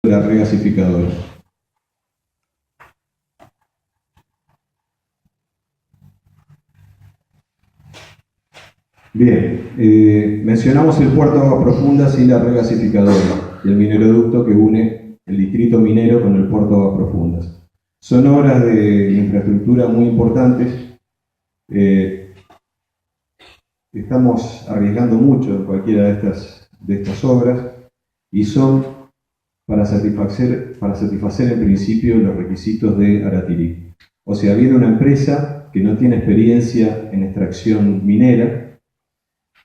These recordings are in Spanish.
la regasificadora. Bien, mencionamos el puerto de aguas profundas y la regasificadora, y el mineroducto que une el distrito minero con el puerto de aguas profundas. Son obras de infraestructura muy importantes. Estamos arriesgando mucho en cualquiera de estas obras y son para satisfacer en principio los requisitos de Aratirí. O sea, viene una empresa que no tiene experiencia en extracción minera,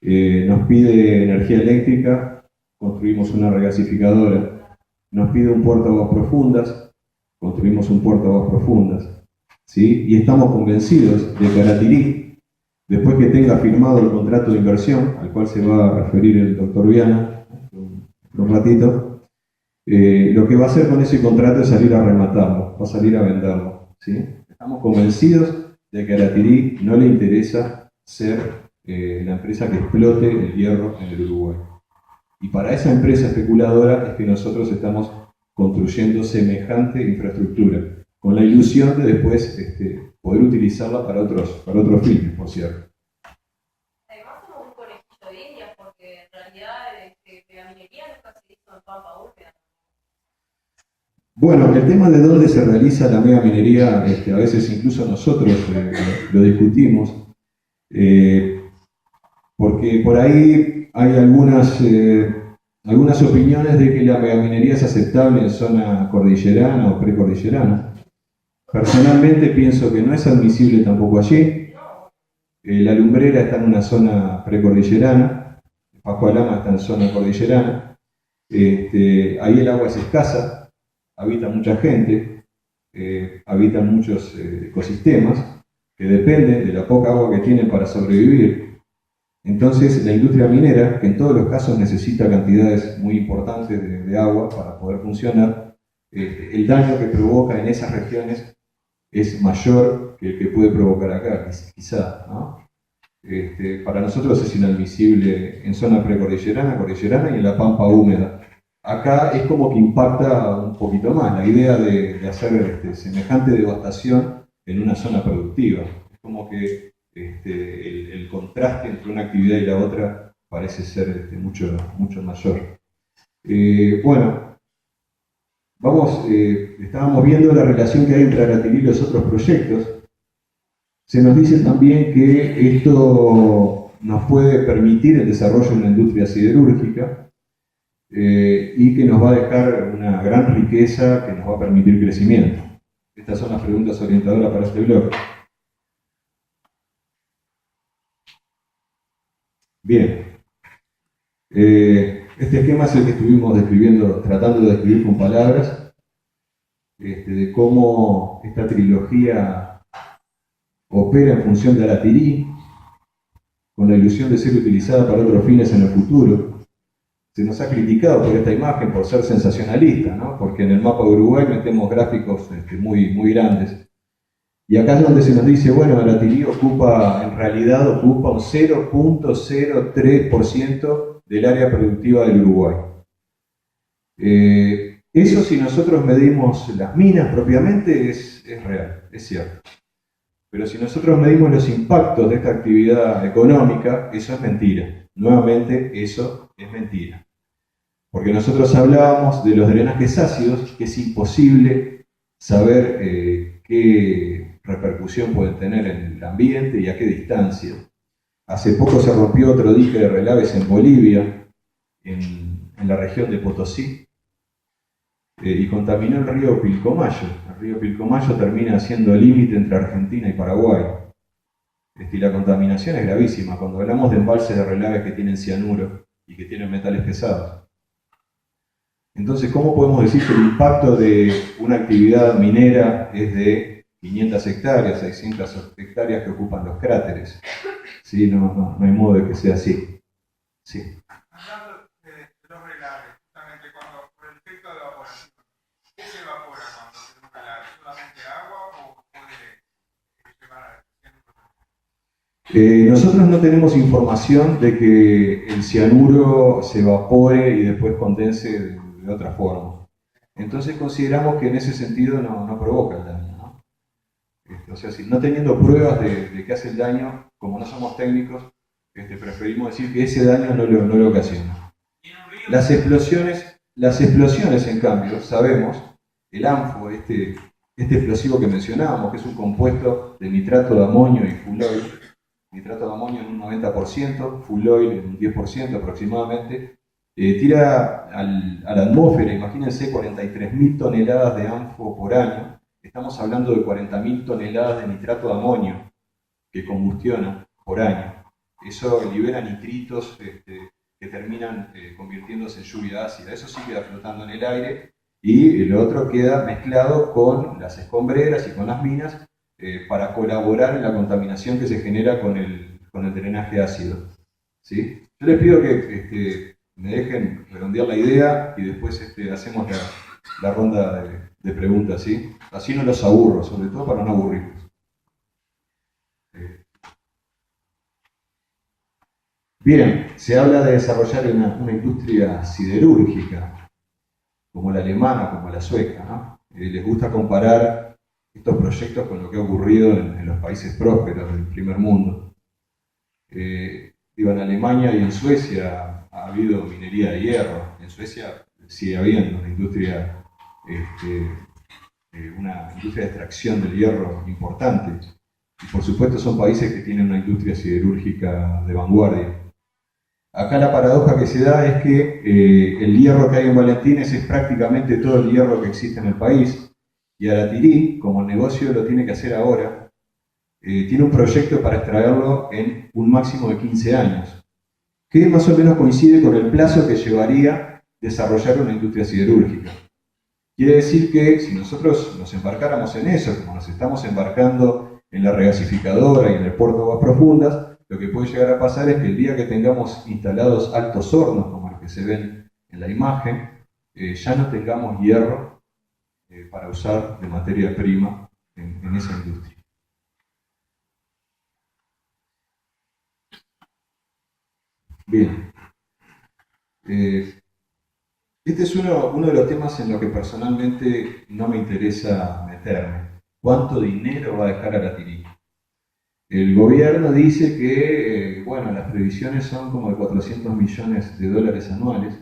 nos pide energía eléctrica, construimos una regasificadora, nos pide un puerto de aguas profundas, construimos un puerto de aguas profundas, ¿sí? Y estamos convencidos de que Aratirí, después que tenga firmado el contrato de inversión, al cual se va a referir el doctor Viana en un ratito, lo que va a hacer con ese contrato es salir a rematarlo, va a salir a venderlo, ¿sí? Estamos convencidos de que a Aratirí no le interesa ser la empresa que explote el hierro en el Uruguay. Y para esa empresa especuladora es que nosotros estamos construyendo semejante infraestructura, con la ilusión de después poder utilizarla para otros fines, por cierto. Además somos un conejillo de indias, porque en realidad la minería nunca se hizo en pampa húmeda. Bueno, el tema de dónde se realiza la megaminería, a veces incluso nosotros lo discutimos, porque por ahí hay algunas opiniones de que la megaminería es aceptable en zona cordillerana o precordillerana. Personalmente pienso que no es admisible tampoco allí. La Lumbrera está en una zona precordillerana, Pascualama está en zona cordillerana. Ahí el agua es escasa, habita mucha gente, habitan muchos ecosistemas que dependen de la poca agua que tienen para sobrevivir. Entonces, la industria minera, que en todos los casos necesita cantidades muy importantes de agua para poder funcionar, el daño que provoca en esas regiones es mayor que el que puede provocar acá, quizá, ¿no? Para nosotros es inadmisible en zona precordillerana, cordillerana y en la pampa húmeda. Acá es como que impacta un poquito más la idea de hacer semejante devastación en una zona productiva. Es como que el contraste entre una actividad y la otra parece ser mucho mayor. Bueno, estábamos viendo la relación que hay entre Aratirí y los otros proyectos. Se nos dice también que esto nos puede permitir el desarrollo de una industria siderúrgica y que nos va a dejar una gran riqueza que nos va a permitir crecimiento. Estas son las preguntas orientadoras para este blog. Bien, este esquema es el que estuvimos tratando de describir con palabras, de cómo esta trilogía opera en función de Aratirí, con la ilusión de ser utilizada para otros fines en el futuro. Se nos ha criticado por esta imagen por ser sensacionalista, ¿no? Porque en el mapa de Uruguay metemos gráficos muy grandes. Y acá es donde se nos dice, bueno, Aratirí en realidad ocupa un 0.03% del área productiva del Uruguay. Eso, si nosotros medimos las minas propiamente, es real, es cierto. Pero si nosotros medimos los impactos de esta actividad económica, eso es mentira. Nuevamente, eso es mentira. Porque nosotros hablábamos de los drenajes ácidos, que es imposible saber qué repercusión pueden tener en el ambiente y a qué distancia. Hace poco se rompió otro dique de relaves en Bolivia, en la región de Potosí, y contaminó el río Pilcomayo. El río Pilcomayo termina siendo límite entre Argentina y Paraguay. Y la contaminación es gravísima cuando hablamos de embalses de relaves que tienen cianuro y que tienen metales pesados. Entonces, ¿cómo podemos decir que el impacto de una actividad minera es de 500 hectáreas, 600 hectáreas que ocupan los cráteres? ¿Sí? No hay modo de que sea así. Sí. Hablando de los relaves, justamente por el efecto de evaporación, ¿qué se evapora cuando se un relave? ¿Solamente agua o puede llevar cianuro? Nosotros no tenemos información de que el cianuro se evapore y después condense de otra forma. Entonces consideramos que en ese sentido no provoca el daño, ¿no? O sea, si no teniendo pruebas de que hace el daño, como no somos técnicos, preferimos decir que ese daño no lo ocasiona. Las explosiones, en cambio, sabemos, el ANFO, este explosivo que mencionábamos, que es un compuesto de nitrato de amonio y full oil, nitrato de amonio en un 90%, full oil en un 10% aproximadamente, tira a la atmósfera, imagínense, 43.000 toneladas de ANFO por año. Estamos hablando de 40.000 toneladas de nitrato de amonio que combustiona por año. Eso libera nitritos que terminan convirtiéndose en lluvia ácida. Eso sí queda flotando en el aire y lo otro queda mezclado con las escombreras y con las minas para colaborar en la contaminación que se genera con el drenaje ácido. ¿Sí? Yo les pido que me dejen redondear la idea y después hacemos la ronda de preguntas, ¿sí? Así no los aburro, sobre todo para no aburrirlos. Bien, se habla de desarrollar una industria siderúrgica, como la alemana, como la sueca, ¿no? Les gusta comparar estos proyectos con lo que ha ocurrido en los países prósperos del primer mundo. En Alemania y en Suecia ha habido minería de hierro. En Suecia sigue habiendo una industria de extracción del hierro importante. Y por supuesto son países que tienen una industria siderúrgica de vanguardia. Acá la paradoja que se da es que el hierro que hay en Valentines es prácticamente todo el hierro que existe en el país. Y Aratirí, como el negocio lo tiene que hacer ahora, tiene un proyecto para extraerlo en un máximo de 15 años, que más o menos coincide con el plazo que llevaría desarrollar una industria siderúrgica. Quiere decir que si nosotros nos embarcáramos en eso, como nos estamos embarcando en la regasificadora y en el puerto de aguas profundas, lo que puede llegar a pasar es que el día que tengamos instalados altos hornos, como el que se ven en la imagen, ya no tengamos hierro para usar de materia prima en esa industria. Bien. Este es uno de los temas en los que personalmente no me interesa meterme. ¿Cuánto dinero va a dejar Aratirí? El gobierno dice que, las previsiones son como de 400 millones de dólares anuales.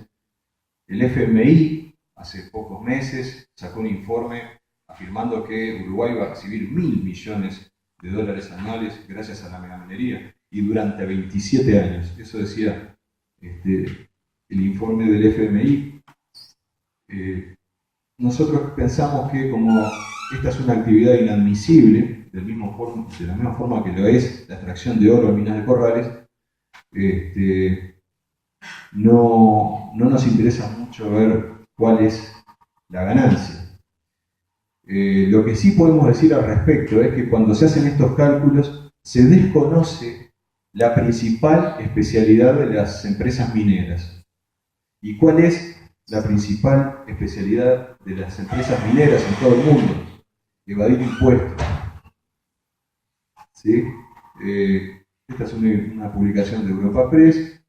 El FMI, hace pocos meses, sacó un informe afirmando que Uruguay va a recibir 1.000 millones de dólares anuales gracias a la megaminería, y durante 27 años. Eso decía el informe del FMI. Nosotros pensamos que como esta es una actividad inadmisible, de la misma forma que lo es la extracción de oro en minas de Corrales, no nos interesa mucho ver cuál es la ganancia. Lo que sí podemos decir al respecto es que cuando se hacen estos cálculos se desconoce la principal especialidad de las empresas mineras. ¿Y cuál es la principal especialidad de las empresas mineras en todo el mundo? Evadir impuestos. ¿Sí? Esta es una publicación de Europa Press,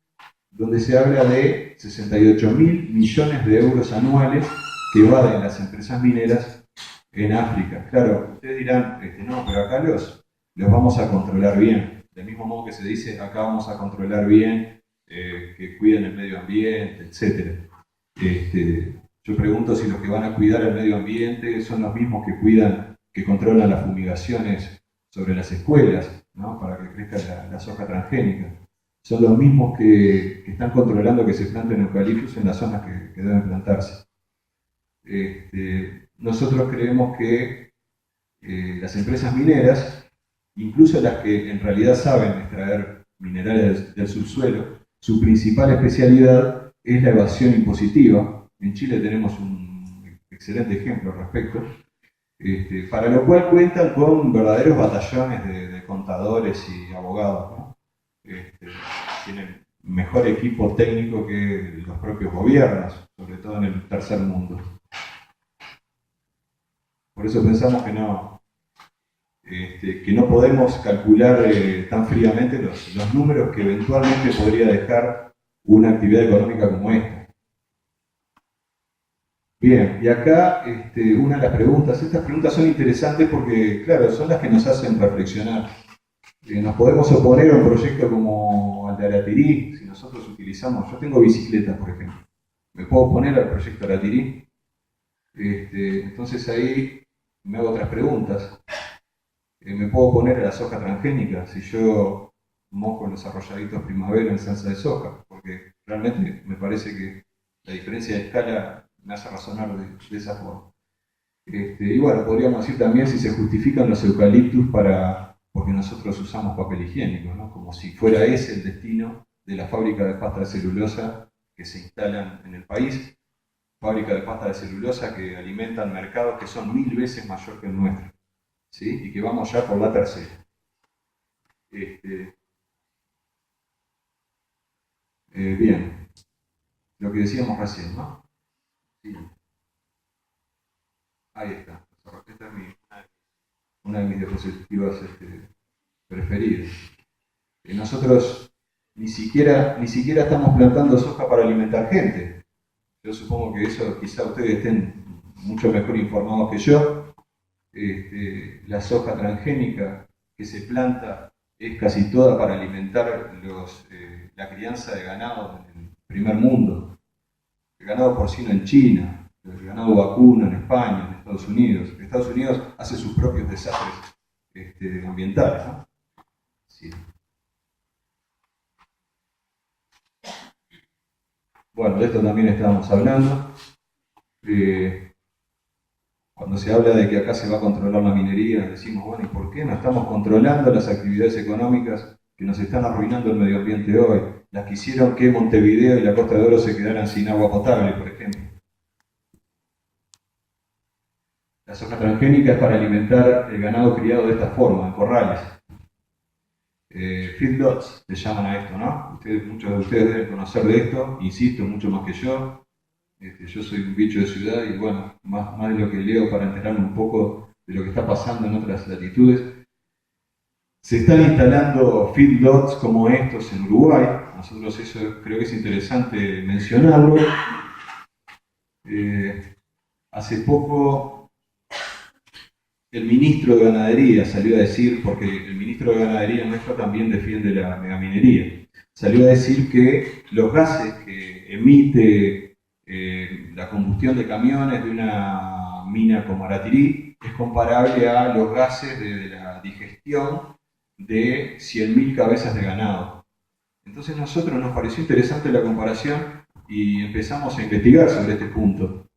donde se habla de 68.000 millones de euros anuales que evaden las empresas mineras en África. Claro, ustedes dirán, no, pero acá los vamos a controlar bien. Del mismo modo que se dice, acá vamos a controlar bien, que cuiden el medio ambiente, etc. Yo pregunto si los que van a cuidar el medio ambiente son los mismos que controlan las fumigaciones sobre las escuelas, ¿no? Para que crezca la soja transgénica. Son los mismos que están controlando que se planten eucaliptus en las zonas que deben plantarse. Nosotros creemos que las empresas mineras, incluso las que en realidad saben extraer minerales del subsuelo, su principal especialidad es la evasión impositiva. En Chile tenemos un excelente ejemplo al respecto, para lo cual cuentan con verdaderos batallones de contadores y abogados, ¿no? Tienen mejor equipo técnico que los propios gobiernos, sobre todo en el tercer mundo. Por eso pensamos que no podemos calcular tan fríamente los números que eventualmente podría dejar una actividad económica como esta. Bien, y acá una de las preguntas, estas preguntas son interesantes porque, claro, son las que nos hacen reflexionar. Nos podemos oponer a un proyecto como el de Aratirí, si nosotros utilizamos, yo tengo bicicletas, por ejemplo, ¿me puedo oponer al proyecto Aratirí? Entonces ahí me hago otras preguntas. ¿Me puedo oponer a la soja transgénica si yo mojo los arrolladitos primavera en salsa de soja? Porque realmente me parece que la diferencia de escala me hace razonar de esa forma. Y bueno, podríamos decir también si se justifican los eucaliptus porque nosotros usamos papel higiénico, ¿no? Como si fuera ese el destino de la fábrica de pasta de celulosa que se instalan en el país, fábrica de pasta de celulosa que alimentan mercados que son 1000 veces mayor que el nuestro, ¿sí? Y que vamos ya por la tercera. Bien, lo que decíamos recién, ¿no? Sí. Ahí está. Esta es una de mis diapositivas preferidas. Nosotros ni siquiera estamos plantando soja para alimentar gente. Yo supongo que eso quizá ustedes estén mucho mejor informados que yo. La soja transgénica que se planta es casi toda para alimentar la crianza de ganado en el primer mundo. El ganado porcino en China, el ganado vacuno en España, en Estados Unidos. Estados Unidos hace sus propios desastres ambientales, ¿no? Sí. Bueno, de esto también estábamos hablando. Cuando se habla de que acá se va a controlar la minería, decimos, bueno, ¿y por qué no estamos controlando las actividades económicas que nos están arruinando el medio ambiente hoy? Las que hicieron que Montevideo y la Costa de Oro se quedaran sin agua potable, por ejemplo. La soja transgénica es para alimentar el ganado criado de esta forma, en corrales. Feedlots le llaman a esto, ¿no? Muchos de ustedes deben conocer de esto, insisto, mucho más que yo. Yo soy un bicho de ciudad y bueno, más de lo que leo para enterarme un poco de lo que está pasando en otras latitudes. Se están instalando feedlots como estos en Uruguay. Nosotros eso creo que es interesante mencionarlo. Hace poco el ministro de Ganadería salió a decir, porque el ministro de Ganadería nuestro también defiende la megaminería, salió a decir que los gases que emite la combustión de camiones de una mina como Aratirí es comparable a los gases de la digestión de 100.000 cabezas de ganado. Entonces a nosotros nos pareció interesante la comparación y empezamos a investigar sobre este punto.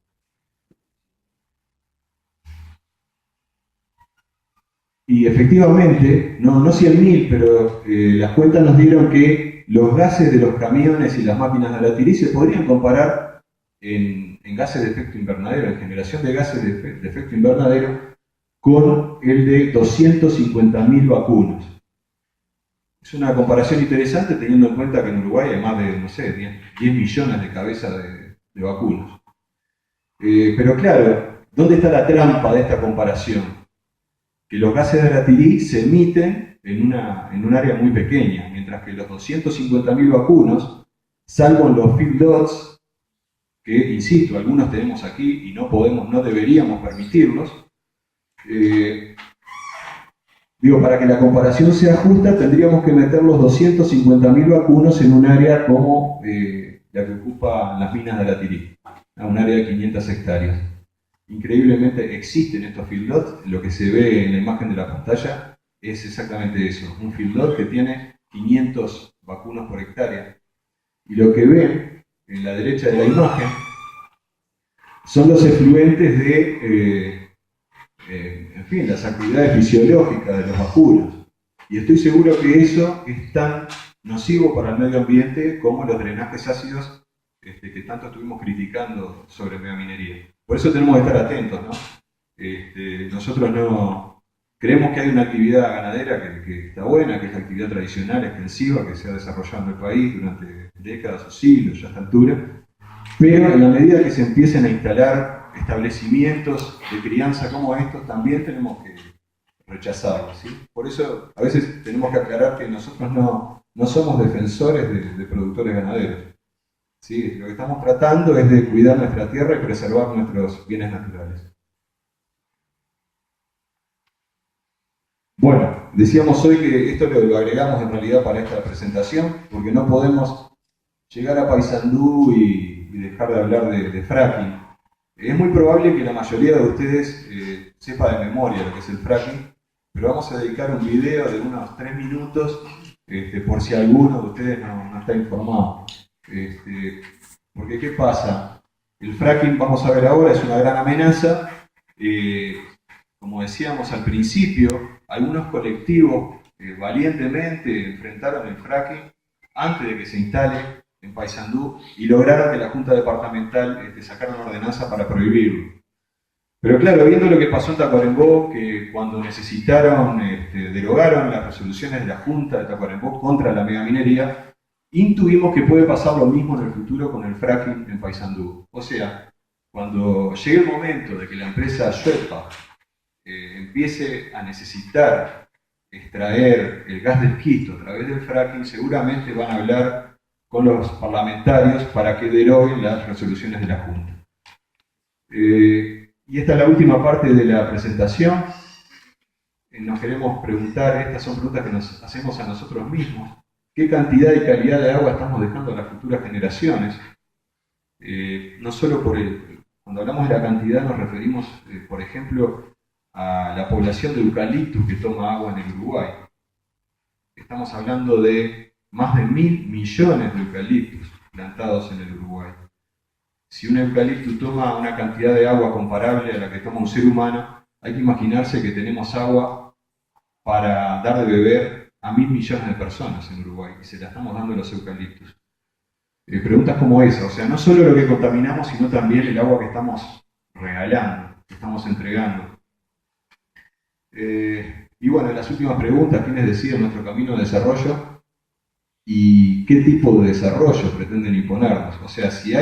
Y efectivamente, no 100.000, pero las cuentas nos dieron que los gases de los camiones y las máquinas de Aratirí se podrían comparar en gases de efecto invernadero, en generación de gases de efecto invernadero, con el de 250.000 vacunos. Es una comparación interesante teniendo en cuenta que en Uruguay hay más de, no sé, 10 millones de cabezas de vacunos. Pero claro, ¿dónde está la trampa de esta comparación? Que los gases de Aratirí se emiten en un área muy pequeña, mientras que los 250.000 vacunos, salvo en los feedlots, que, insisto, algunos tenemos aquí y no deberíamos permitirlos. Para que la comparación sea justa, tendríamos que meter los 250.000 vacunos en un área como la que ocupa las minas de Aratirí, un área de 500 hectáreas. Increíblemente existen estos feedlots, lo que se ve en la imagen de la pantalla es exactamente eso, un feedlot que tiene 500 vacunos por hectárea. Y lo que ven en la derecha de la imagen son los efluentes de, las actividades fisiológicas de los vacunos. Y estoy seguro que eso es tan nocivo para el medio ambiente como los drenajes ácidos que tanto estuvimos criticando sobre megaminería. Por eso tenemos que estar atentos, ¿no? Nosotros no creemos que hay una actividad ganadera que está buena, que es la actividad tradicional, extensiva, que se ha desarrollado en el país durante décadas o siglos ya a esta altura, pero en la medida que se empiecen a instalar establecimientos de crianza como estos, también tenemos que rechazarlos, ¿sí? Por eso a veces tenemos que aclarar que nosotros no somos defensores de productores ganaderos. ¿sí? Lo que estamos tratando es de cuidar nuestra tierra y preservar nuestros bienes naturales. Bueno, decíamos hoy que esto lo agregamos en realidad para esta presentación, porque no podemos llegar a Paysandú y dejar de hablar de fracking. Es muy probable que la mayoría de ustedes sepa de memoria lo que es el fracking, pero vamos a dedicar un video de unos 3 minutos por si alguno de ustedes no está informado. Porque ¿qué pasa? El fracking, vamos a ver ahora, es una gran amenaza. Como decíamos al principio, algunos colectivos valientemente enfrentaron el fracking antes de que se instale en Paysandú y lograron que la Junta Departamental sacara una ordenanza para prohibirlo. Pero claro, viendo lo que pasó en Tacuarembó, que cuando necesitaron, derogaron las resoluciones de la Junta de Tacuarembó contra la megaminería, intuimos que puede pasar lo mismo en el futuro con el fracking en Paysandú. O sea, cuando llegue el momento de que la empresa Schweppach empiece a necesitar extraer el gas de esquisto a través del fracking, seguramente van a hablar con los parlamentarios para que deroguen las resoluciones de la Junta. Y esta es la última parte de la presentación. Nos queremos preguntar, estas son preguntas que nos hacemos a nosotros mismos, ¿qué cantidad y calidad de agua estamos dejando a las futuras generaciones? No solo cuando hablamos de la cantidad nos referimos, por ejemplo, a la población de eucaliptus que toma agua en el Uruguay. Estamos hablando de más de 1.000 millones de eucaliptus plantados en el Uruguay. Si un eucalipto toma una cantidad de agua comparable a la que toma un ser humano, hay que imaginarse que tenemos agua para dar de beber a 1.000 millones de personas en Uruguay, y se la estamos dando a los eucaliptus. Preguntas como esa, o sea, no solo lo que contaminamos, sino también el agua que estamos regalando, que estamos entregando. Y bueno, las últimas preguntas, ¿quiénes deciden nuestro camino de desarrollo? ¿Y qué tipo de desarrollo pretenden imponernos? O sea, si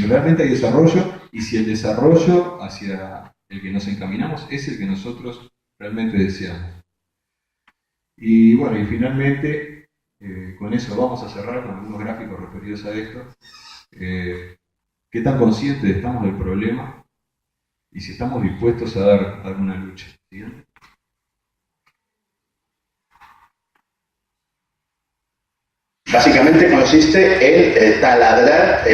realmente hay desarrollo y si el desarrollo hacia el que nos encaminamos es el que nosotros realmente deseamos. Y bueno, y finalmente, con eso vamos a cerrar con algunos gráficos referidos a esto. ¿Qué tan conscientes estamos del problema? Y si estamos dispuestos a dar una lucha. ¿Siguiente? Básicamente consiste en taladrar